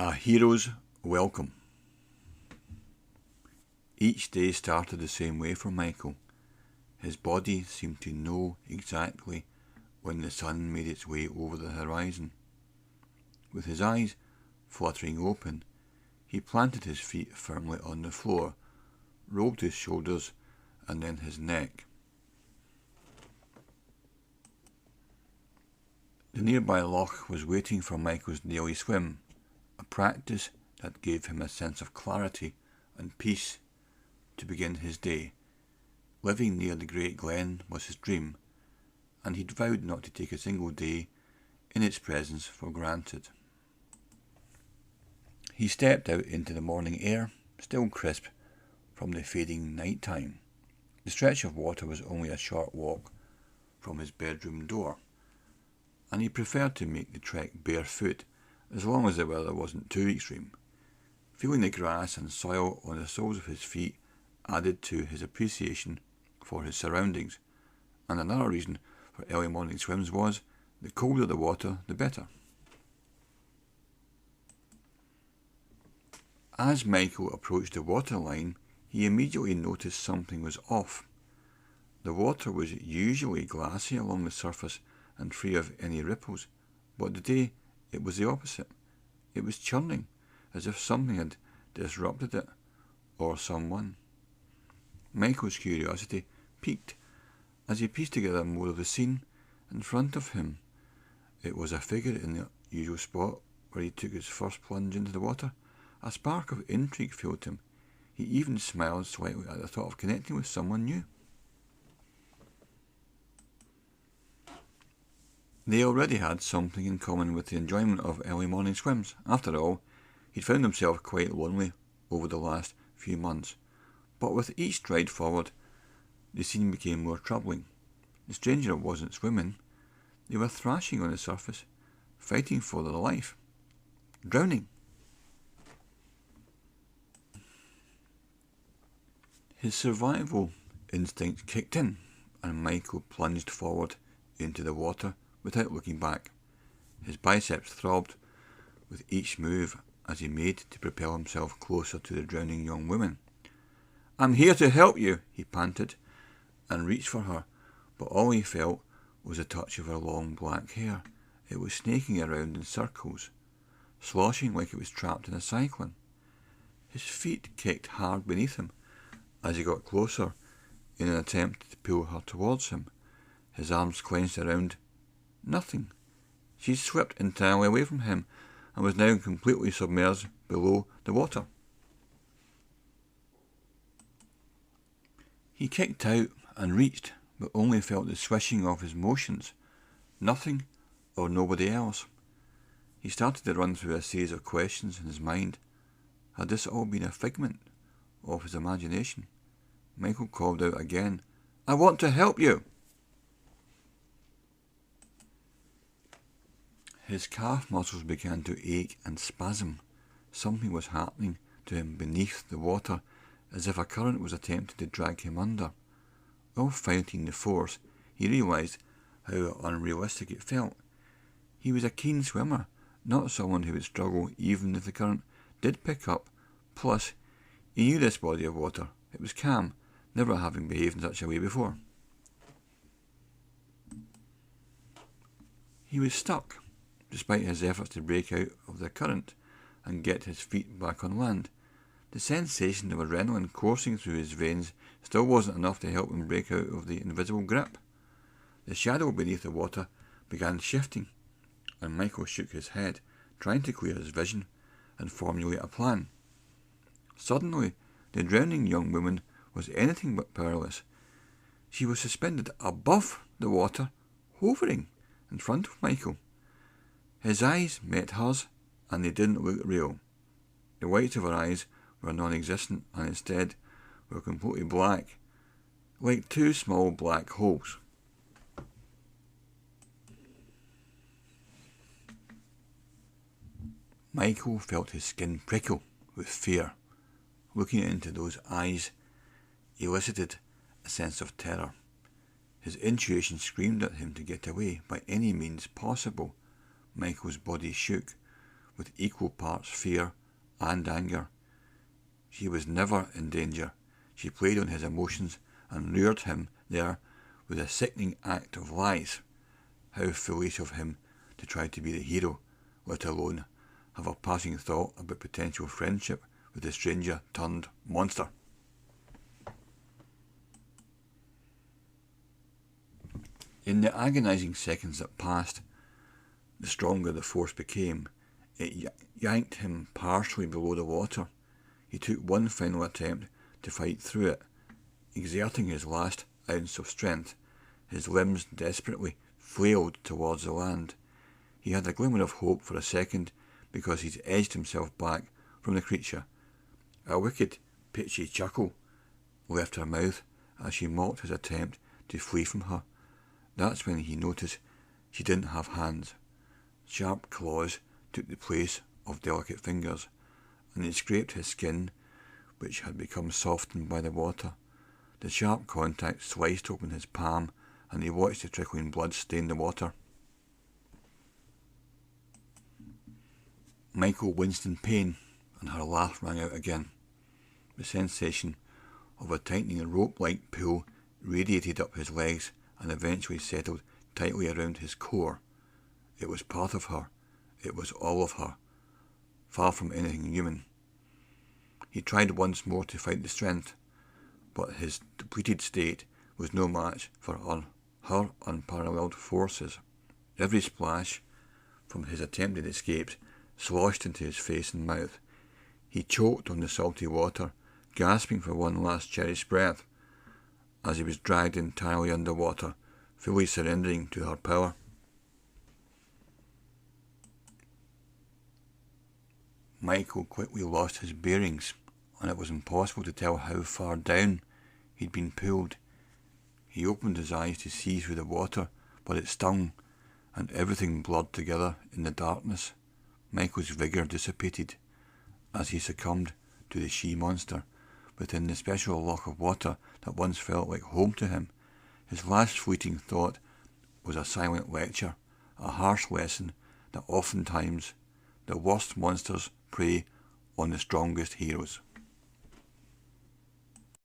A hero's welcome. Each day started the same way for Michael. His body seemed to know exactly when the sun made its way over the horizon. With his eyes fluttering open, he planted his feet firmly on the floor, rolled his shoulders and then his neck. The nearby loch was waiting for Michael's daily swim, a practice that gave him a sense of clarity and peace to begin his day. Living near the Great Glen was his dream, and he'd vowed not to take a single day in its presence for granted. He stepped out into the morning air, still crisp from the fading night time. The stretch of water was only a short walk from his bedroom door, and he preferred to make the trek barefoot as long as the weather wasn't too extreme. Feeling the grass and soil on the soles of his feet added to his appreciation for his surroundings, and another reason for early morning swims was the colder the water, the better. As Michael approached the waterline, he immediately noticed something was off. The water was usually glassy along the surface and free of any ripples, but today it was the opposite. It was churning, as if something had disrupted it, or someone. Michael's curiosity piqued as he pieced together more of the scene in front of him. It was a figure in the usual spot where he took his first plunge into the water. A spark of intrigue filled him. He even smiled slightly at the thought of connecting with someone new. They already had something in common with the enjoyment of early morning swims. After all, he'd found himself quite lonely over the last few months. But with each stride forward, the scene became more troubling. The stranger wasn't swimming. They were thrashing on the surface, fighting for their life, drowning. His survival instinct kicked in, and Michael plunged forward into the water without looking back. His biceps throbbed with each move as he made to propel himself closer to the drowning young woman. "I'm here to help you," he panted, and reached for her, but all he felt was a touch of her long black hair. It was snaking around in circles, sloshing like it was trapped in a cyclone. His feet kicked hard beneath him as he got closer in an attempt to pull her towards him. His arms clenched around nothing. She swept entirely away from him and was now completely submerged below the water. He kicked out and reached, but only felt the swishing of his motions. Nothing or nobody else. He started to run through a series of questions in his mind. Had this all been a figment of his imagination? Michael called out again, "I want to help you!" His calf muscles began to ache and spasm. Something was happening to him beneath the water, as if a current was attempting to drag him under. While fighting the force, he realised how unrealistic it felt. He was a keen swimmer, not someone who would struggle even if the current did pick up. Plus, he knew this body of water. It was calm, never having behaved in such a way before. He was stuck, despite his efforts to break out of the current and get his feet back on land. The sensation of adrenaline coursing through his veins still wasn't enough to help him break out of the invisible grip. The shadow beneath the water began shifting, and Michael shook his head, trying to clear his vision and formulate a plan. Suddenly, the drowning young woman was anything but powerless. She was suspended above the water, hovering in front of Michael. His eyes met hers, and they didn't look real. The whites of her eyes were non-existent, and instead were completely black, like two small black holes. Michael felt his skin prickle with fear. Looking into those eyes elicited a sense of terror. His intuition screamed at him to get away by any means possible. Michael's body shook, with equal parts fear and anger. She was never in danger. She played on his emotions and lured him there with a sickening act of lies. How foolish of him to try to be the hero, let alone have a passing thought about potential friendship with the stranger turned monster. In the agonising seconds that passed, the stronger the force became. It yanked him partially below the water. He took one final attempt to fight through it, exerting his last ounce of strength. His limbs desperately flailed towards the land. He had a glimmer of hope for a second because he'd edged himself back from the creature. A wicked, pitchy chuckle left her mouth as she mocked his attempt to flee from her. That's when he noticed she didn't have hands. Sharp claws took the place of delicate fingers, and they scraped his skin, which had become softened by the water. The sharp contact sliced open his palm, and he watched the trickling blood stain the water. Michael winced in pain, and her laugh rang out again. The sensation of a tightening rope-like pull radiated up his legs and eventually settled tightly around his core. It was part of her. It was all of her, far from anything human. He tried once more to fight the strength, but his depleted state was no match for her unparalleled forces. Every splash from his attempted escapes sloshed into his face and mouth. He choked on the salty water, gasping for one last cherished breath, as he was dragged entirely underwater, fully surrendering to her power. Michael quickly lost his bearings, and it was impossible to tell how far down he'd been pulled. He opened his eyes to see through the water, but it stung, and everything blurred together in the darkness. Michael's vigour dissipated as he succumbed to the she-monster within the special loch of water that once felt like home to him. His last fleeting thought was a silent lecture, a harsh lesson that oftentimes the worst monsters prey on the strongest heroes.